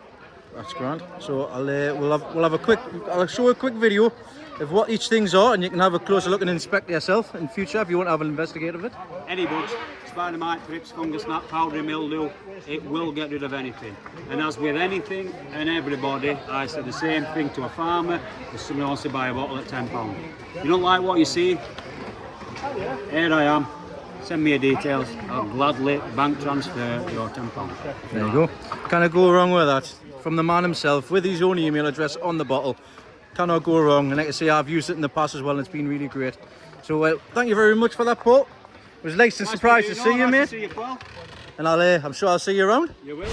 That's grand. So we'll have a quick. I'll show a quick video of what each things are, and you can have a closer look and inspect yourself in future if you want to have an investigate of it. Any bugs, spider mite, thrips, fungus gnat, powdery mildew, it will get rid of anything. And as with anything and everybody, I say the same thing to a farmer if someone wants to buy a bottle at £10. You don't like what you see? Here I am. Send me your details. I'll gladly bank transfer your £10. There you go. Cannot go wrong with that. From the man himself, with his own email address on the bottle. Cannot go wrong. And like I say, I've used it in the past as well, and it's been really great. So thank you very much for that, Paul. It was nice and surprised to see you, mate. Nice to see you, Paul. And I'm sure I'll see you around. You will.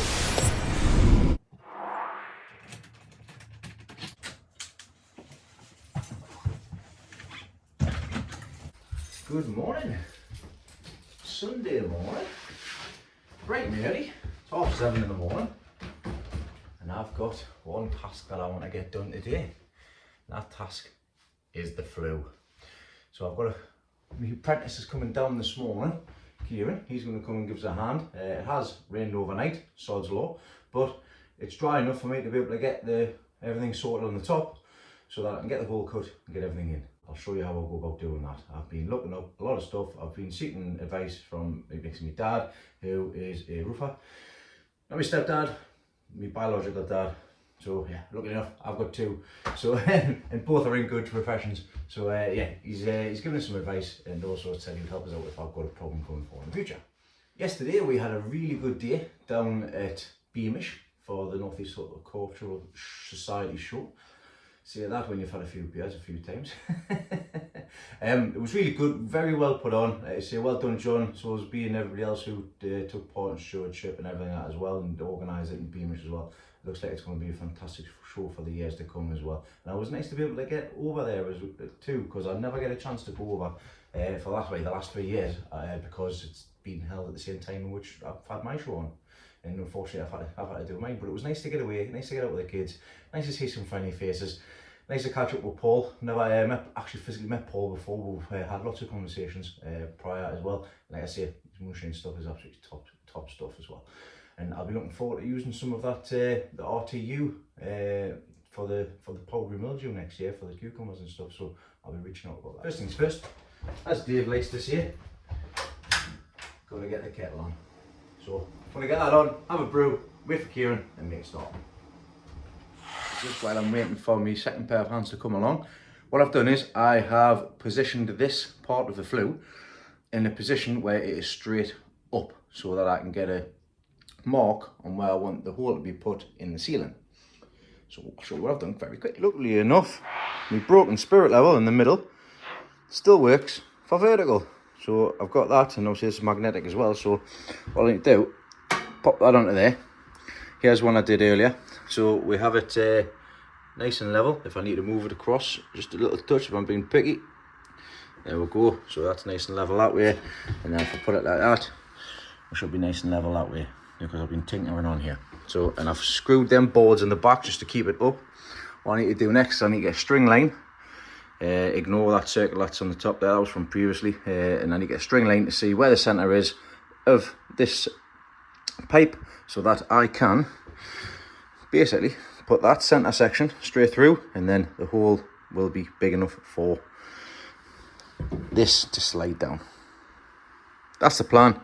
Good morning. Sunday morning. Bright and early. It's 7:30 in the morning. And I've got one task that I want to get done today. That task is the flue. So I've got my apprentice is coming down this morning, Kieran. He's going to come and give us a hand. It has rained overnight, sod's law, but it's dry enough for me to be able to get everything sorted on the top so that I can get the hole cut and get everything in. I'll show you how I'll go about doing that. I've been looking up a lot of stuff. I've been seeking advice from my dad, who is a roofer. Not my stepdad, my biological dad. So yeah, lucky enough, I've got two. So and both are in good professions. So yeah, he's given us some advice and also said he'd help us out if I've got a problem going forward in the future. Yesterday we had a really good day down at Beamish for the North East Cultural Society show. Say that when you've had a few beers a few times. It was really good, very well put on. I say well done, John. So as being everybody else who took part in stewardship and everything like that as well, and organised it in Beamish as well. It looks like it's going to be a fantastic show for the years to come as well. And it was nice to be able to get over there too, because I never get a chance to go over for the last 3 years because it's been held at the same time in which I've had my show on. And unfortunately I've had to do mine, but it was nice to get away, nice to get out with the kids, nice to see some friendly faces, nice to catch up with Paul. Never actually physically met Paul before, but we've had lots of conversations prior as well. And like I say, his moonshine stuff is absolutely top stuff as well. And I'll be looking forward to using some of that the RTU for the powdery mildew next year for the cucumbers and stuff. So I'll be reaching out about that. First things first, as Dave likes to say, got to get the kettle on. So I'm going to get that on, have a brew, wait for Kieran and make a start. Just while I'm waiting for my second pair of hands to come along, what I've done is I have positioned this part of the flue in a position where it is straight up so that I can get a mark on where I want the hole to be put in the ceiling. So I'll show you what I've done very quick. Luckily enough, my broken spirit level in the middle still works for vertical. So I've got that, and obviously it's magnetic as well. So what I need to do, pop that onto there. Here's one I did earlier. So we have it nice and level. If I need to move it across, just a little touch if I'm being picky. There we go. So that's nice and level that way. And then if I put it like that, it should be nice and level that way, because I've been tinkering on here. So, and I've screwed them boards in the back just to keep it up. What I need to do next is I need to get a string line. Ignore that circle that's on the top there, that was from previously. And I need to get a string line to see where the centre is of this pipe, so that I can basically put that centre section straight through, and then the hole will be big enough for this to slide down. That's the plan.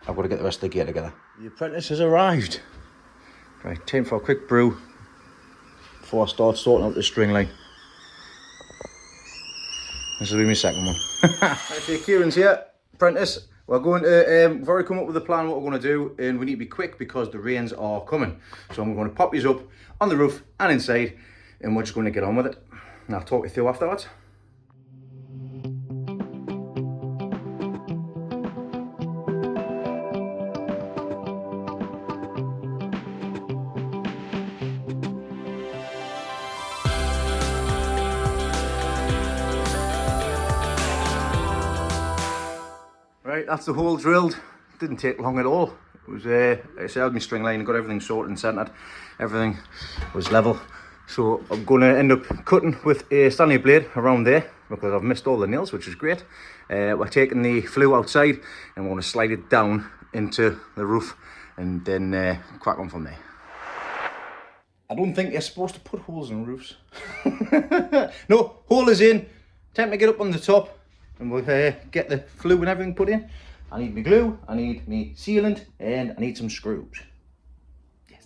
I've got to get the rest of the gear together. The apprentice has arrived. Right, time for a quick brew before I start sorting out the string line. This will be my second one. Okay, Kieran's here, apprentice. We're going to, we've already come up with a plan what we're going to do, and we need to be quick because the rains are coming. So I'm going to pop these up on the roof and inside, and we're just going to get on with it. And I'll talk you through afterwards. Right, that's the hole drilled. Didn't take long at all. It was, I said, I had my string line and got everything sorted and centered. Everything was level. So I'm going to end up cutting with a Stanley blade around there, because I've missed all the nails, which is great. We're taking the flue outside and we're going to slide it down into the roof and then crack on from there. I don't think you're supposed to put holes in roofs. No, hole is in. Time to get up on the top. And we'll get the flue and everything put in. I need my glue, I need my sealant, and I need some screws. Yes.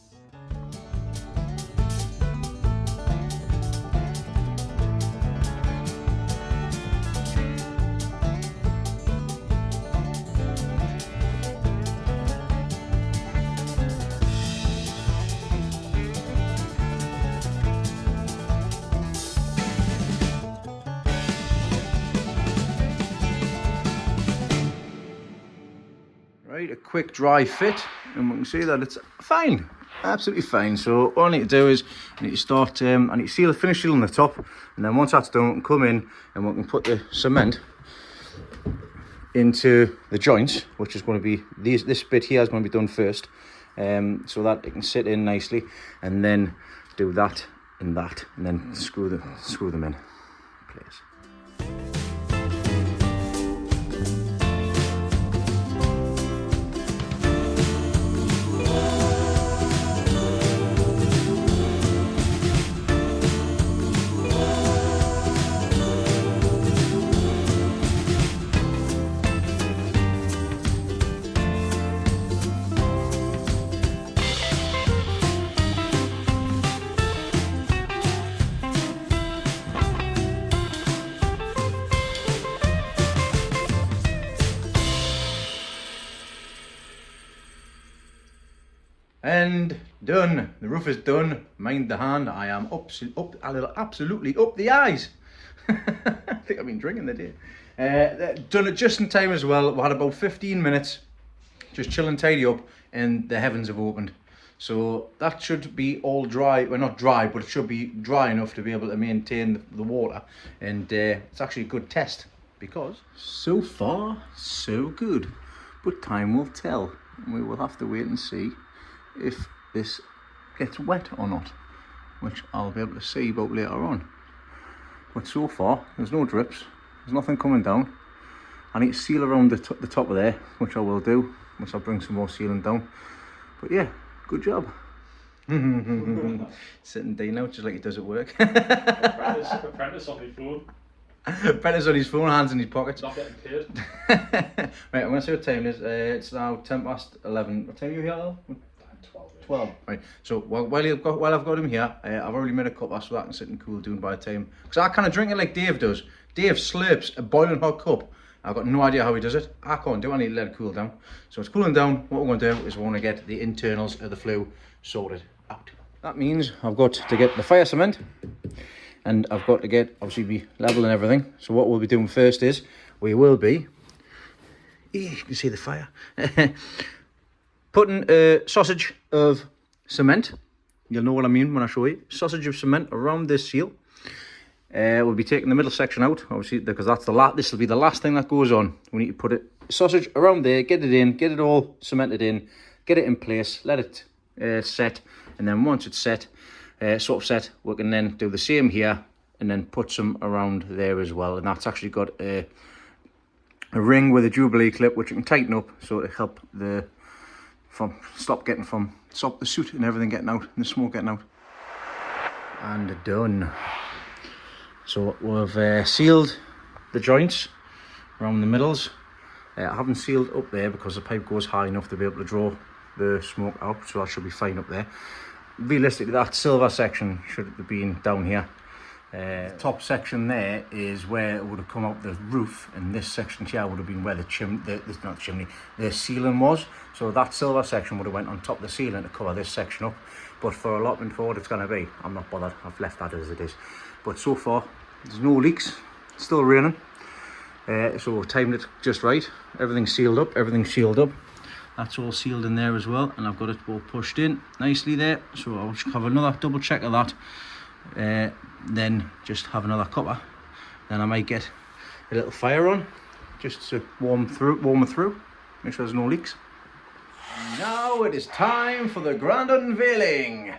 Right, a quick dry fit, and we can see that it's fine, absolutely fine. So all I need to do is I need to start, I need to finish sealing the top, and then once that's done, we can come in and we can put the cement into the joints, which is going to be this bit here is going to be done first, so that it can sit in nicely, and then do that and that, and then screw them in place. And done. The roof is done. Mind the hand. I am absolutely up the eyes. I think I've been drinking the day. Done it just in time as well. We had about 15 minutes just chill and tidy up, and the heavens have opened. So that should be all dry. Well, not dry, but it should be dry enough to be able to maintain the water. And it's actually a good test, because so far so good. But time will tell. We will have to wait and see if this gets wet or not, which I'll be able to see about later on. But so far there's no drips, there's nothing coming down. I need to seal around the top of there, which I will do once I bring some more sealing down. But yeah, good job. Sitting Dean out just like he does at work. Apprentice on his phone. Apprentice on his phone, hands in his pockets. Not getting paid. Right, I'm going to see what time it is. It's now 11:10. What time are you here, Al? 12. Right, so while I've got him here, I've already made a cup so that I can sit and cool down by the time. Because I kind of drink it like Dave does. Dave slurps a boiling hot cup. I've got no idea how he does it. I can't do it, I need to let it cool down. So it's cooling down. What we're going to do is we're going to get the internals of the flue sorted out. That means I've got to get the fire cement, and I've got to get, obviously, be level and everything. So what we'll be doing first is, we will be, you can see the fire, putting a sausage of cement. You'll know what I mean when I show you. Sausage of cement around this seal. We'll be taking the middle section out, obviously, because that's this will be the last thing that goes on. We need to put sausage around there, get it in, get it all cemented in, get it in place, let it set, and then once it's set, sort of set, we can then do the same here, and then put some around there as well. And that's actually got a ring with a Jubilee clip, which you can tighten up, so it'll help stop the soot and everything getting out, and the smoke getting out. And done. So we've sealed the joints around the middles. I haven't sealed up there because the pipe goes high enough to be able to draw the smoke out, so that should be fine up there. Realistically, that silver section should have been down here. The top section there is where it would have come out the roof, and this section here would have been where the ceiling was. So that silver section would have went on top of the ceiling to cover this section up. But for allotment, for what it's going to be, I'm not bothered. I've left that as it is. But so far, there's no leaks. It's still raining. So we've timed it just right. Everything's sealed up. Everything's sealed up. That's all sealed in there as well, and I've got it all pushed in nicely there. So I'll just have another double check of that. Then just have another cuppa. Then I might get a little fire on just to warm it through, make sure there's no leaks. Now it is time for the grand unveiling.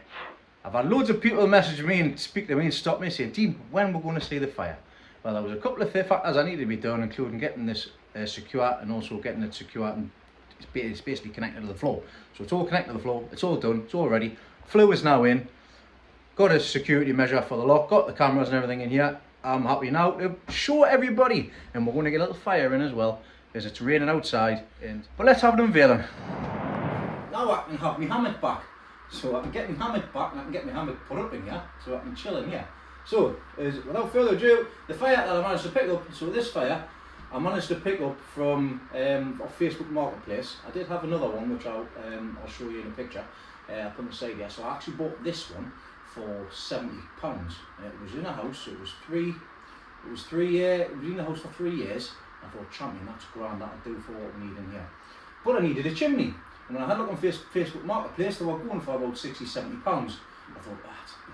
I've had loads of people message me and speak to me and stop me saying, Dean, when we're going to see the fire? Well, there was a couple of factors I needed to be done, including getting this secure, and also getting it secure, and it's basically connected to the floor. So it's all connected to the floor, it's all done, it's all ready. Flue is now in. Got a security measure for the lock, got the cameras and everything in here. I'm happy now to show everybody, and we're going to get a little fire in as well, because it's raining outside. But let's have an unveiling. Now I can have my hammock back. So I can get my hammock back, and I can get my hammock put up in here, so I can chill in here. So, without further ado, the fire that I managed to pick up, so this fire, I managed to pick up from off Facebook Marketplace. I did have another one, which I'll show you in a picture. I'll put aside here. So I actually bought this one for £70. It was in a house. It was in the house for 3 years. I thought, champion, that's grand. That'll do for what we need in here. But I needed a chimney, and when I had a look on Facebook Marketplace, they were going for about £60, £70. I thought,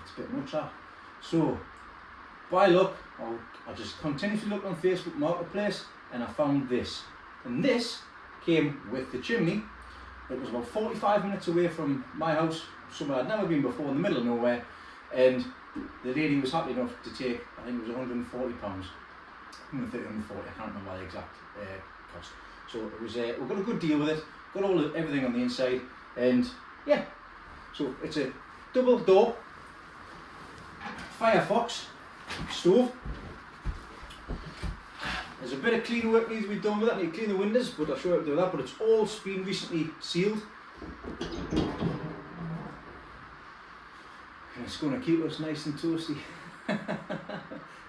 it's a bit much that. So, by luck, I just continuously looked on Facebook Marketplace, and I found this. And this came with the chimney. It was about 45 minutes away from my house, somewhere I'd never been before, in the middle of nowhere. And the lady was happy enough to take, I think it was £140, 140, I can't remember the exact cost. So it was, we got a good deal with it, got everything on the inside, and yeah. So it's a double door Firefox stove. There's a bit of clean work needs to be done with it. I need to clean the windows, but I'll show you how to do that. But it's all been recently sealed, and it's going to keep us nice and toasty.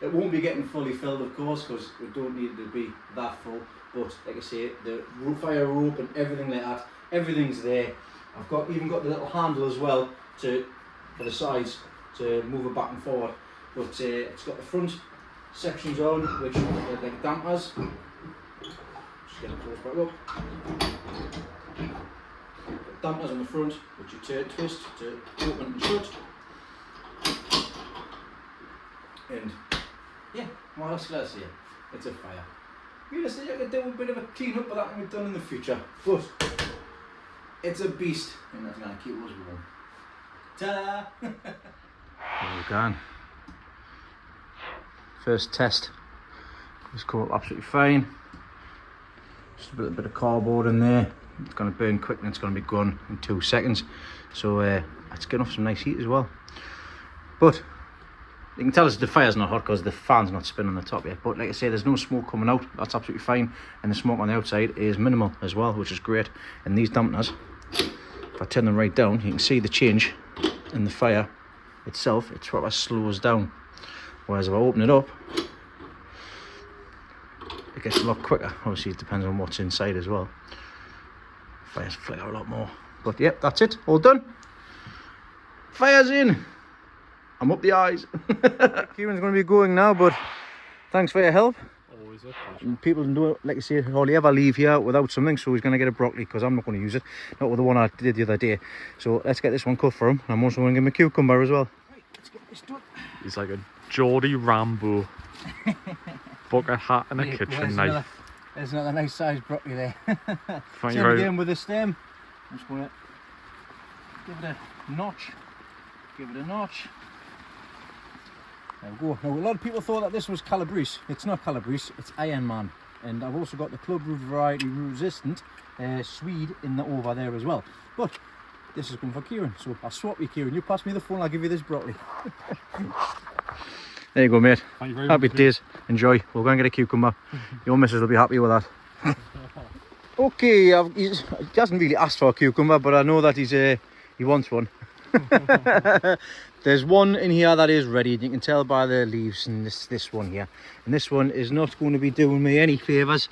It won't be getting fully filled, of course, because we don't need it to be that full. But like I say, the fire rope and everything like that, everything's there. I've even got the little handle as well for the sides to move it back and forward. But it's got the front sections on, which are like dampers. Just get it closed back up. Dampers on the front, which you twist to open and shut. And yeah, what else can I say? It's a fire. Realistically, I could do a bit of a clean up, but that can be done in the future. But it's a beast, and that's going to keep us warm. Ta-da! There we go. First test. It's come up absolutely fine. Just a bit of cardboard in there. It's going to burn quick, and it's going to be gone in 2 seconds. So it's getting off some nice heat as well. But you can tell us the fire's not hot because the fan's not spinning on the top yet. But like I say, there's no smoke coming out. That's absolutely fine. And the smoke on the outside is minimal as well, which is great. And these dampeners, if I turn them right down, you can see the change in the fire itself. It's what slows down. Whereas if I open it up, it gets a lot quicker. Obviously, it depends on what's inside as well. Fires flare a lot more. But yep, that's it. All done. Fire's in. I'm up the eyes. Kieran's going to be going now, but thanks for your help. Always a pleasure. People don't, like I say, hardly ever leave here without something, so he's going to get a broccoli because I'm not going to use it. Not with the one I did the other day. So let's get this one cut for him. I'm also going to give him a cucumber as well. Right, let's get this done. He's like a Geordie Rambo. Bucket hat and a Yeah, kitchen knife. There's another nice sized broccoli there. Thank you Same very again with the stem. I'm just going to give it a notch. Give it a notch. There we go. Now, a lot of people thought that this was Calabrese. It's not Calabrese, it's Iron Man. And I've also got the club root variety resistant Swede in the over there as well. But this is coming for Kieran, so I'll swap you, Kieran. You pass me the phone, I'll give you this broccoli. There you go, mate. Thank you very Happy much. days. Enjoy. We'll go and get a cucumber. Your missus will be happy with that. Okay, he hasn't really asked for a cucumber, but I know that he wants one. There's one in here that is ready, and you can tell by the leaves, and this one here. And this one is not going to be doing me any favours.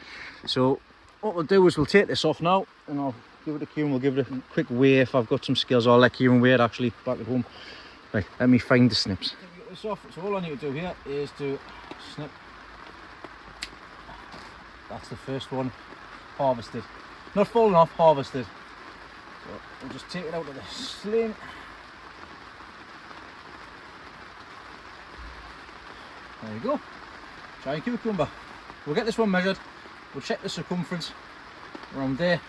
So what we'll do is we'll take this off now, and I'll give it to Kieran. We'll give it a quick weigh. If I've got some skills, I'll let Kieran weigh it actually back at home. Right, let me find the snips. Get this off. So all I need to do here is to snip. That's the first one, harvested. Not falling off, harvested. So we'll just take it out of the sling. There you go. Giant cucumber. We'll get this one measured. We'll check the circumference around there.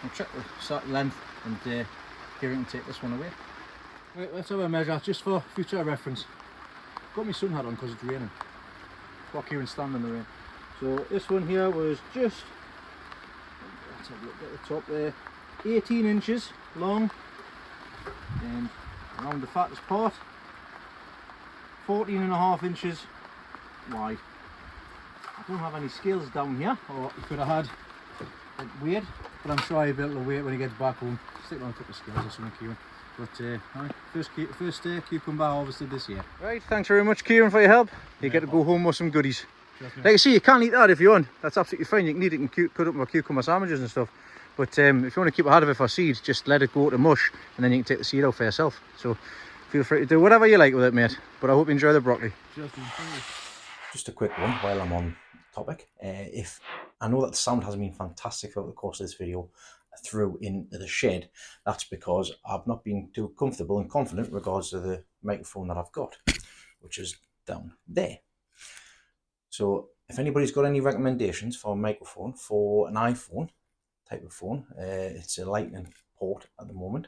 We'll check the length, and here you can take this one away. Right, let's have a measure just for future reference. Got my sun hat on because it's raining. Got Kieran standing in the rain. So this one here was just, let's have a look at the top there, 18 inches long, and around the fattest part, 14.5 inches wide. I don't have any scales down here, or you could have had like weight, but I'm sure I'll be able to weigh it when he gets back home. Stick on a couple of scales or something, Kieran. But first cucumber harvested this year. Right, thanks very much, Kieran, for your help. You get to go home with some goodies. Like you see, you can't eat that if you want. That's absolutely fine. You can eat it and cut up with cucumber sandwiches and stuff. But if you want to keep ahead of it for seeds, just let it go to mush, and then you can take the seed out for yourself. So feel free to do whatever you like with it, mate. But I hope you enjoy the broccoli. Just a quick one while I'm on topic. If I know that the sound hasn't been fantastic throughout the course of this video through into the shed, that's because I've not been too comfortable and confident in regards to the microphone that I've got, which is down there. So if anybody's got any recommendations for a microphone for an iPhone type of phone, it's a lightning port at the moment,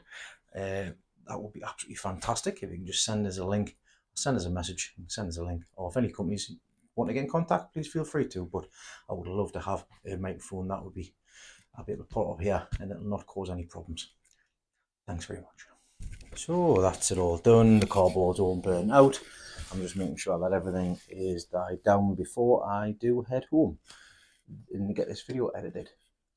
that would be absolutely fantastic. If you can just send us a link, send us a message, send us a link, or if any companies want to get in contact, please feel free to. But I would love to have a microphone that would be, I'll be able to put it up here and it'll not cause any problems. Thanks very much. So that's it all done. The cardboard's all burnt out. I'm just making sure that everything is died down before I do head home and get this video edited.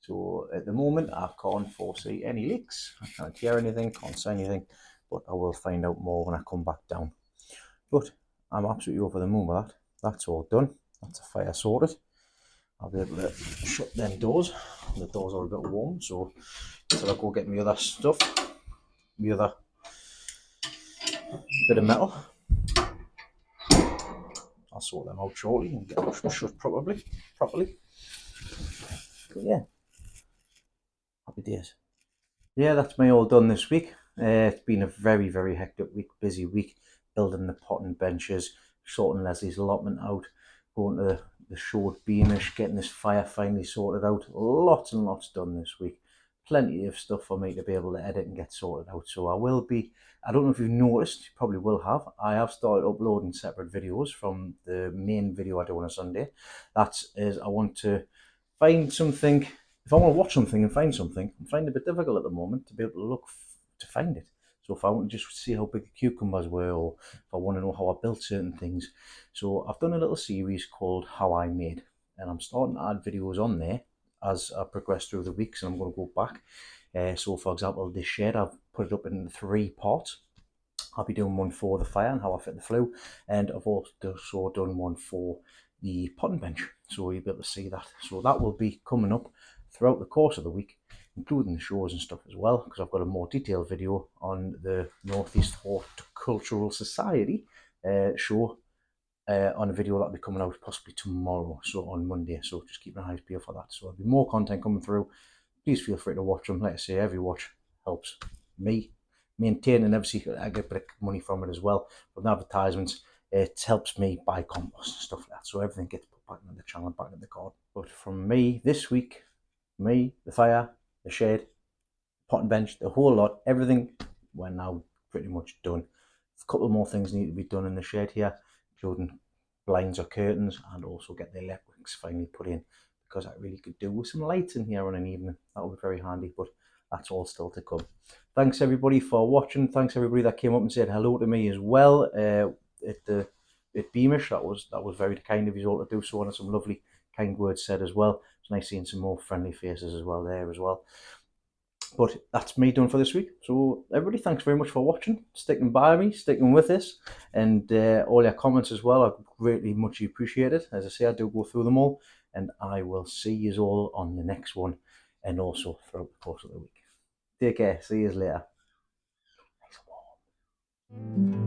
So at the moment I can't foresee any leaks. I can't hear anything, can't say anything, but I will find out more when I come back down. But I'm absolutely over the moon with that. That's all done. That's a fire sorted. I'll be able to shut them doors. The doors are a bit warm, so until I go get my other stuff, my other bit of metal, I'll sort them out shortly and get them shut properly. But yeah, happy days. Yeah, that's me all done this week. It's been a very, very hectic week, busy week, building the potting benches, sorting Lesley's allotment out, going to the show at Beamish, getting this fire finally sorted out. Lots and lots done this week. Plenty of stuff for me to be able to edit and get sorted out. So I will be, I don't know if you've noticed, you probably will have, I have started uploading separate videos from the main video I do on a Sunday. That is, I want to find something, if I want to watch something and find something, I'm finding it a bit difficult at the moment to be able to look to find it. So if I want to just see how big the cucumbers were, or if I want to know how I built certain things. So I've done a little series called How I Made, and I'm starting to add videos on there as I progress through the weeks, and I'm going to go back. So for example, this shed, I've put it up in 3 parts. I'll be doing one for the fire and how I fit the flue, and I've also done one for the potting bench, so you'll be able to see that. So that will be coming up throughout the course of the week, including the shows and stuff as well, because I've got a more detailed video on the Northeast Horticultural Society show on a video that'll be coming out possibly tomorrow, so on Monday. So just keep an eye peeled for that. So there'll be more content coming through. Please feel free to watch them. Like I say, every watch helps me maintain, and obviously I get a bit of money from it as well, from the advertisements. it helps me buy compost and stuff like that. So everything gets put back into the channel, back in the garden. But from me this week, the fire, the shed, pot and bench, the whole lot, everything, we're now pretty much done. A couple more things need to be done in the shed here, including blinds or curtains, and also get the electrics finally put in, because I really could do with some lights in here on an evening. That would be very handy, but that's all still to come. Thanks everybody for watching. Thanks everybody that came up and said hello to me as well at Beamish. That was very kind of you all to do so, and some lovely kind words said as well. It's nice seeing some more friendly faces as well there as well. But that's me done for this week. So everybody, thanks very much for watching, sticking by me, sticking with this, and all your comments as well. I greatly much appreciate it. As I say, I do go through them all, and I will see you all on the next one, and also throughout the course of the week. Take care. See you later. Nice and warm.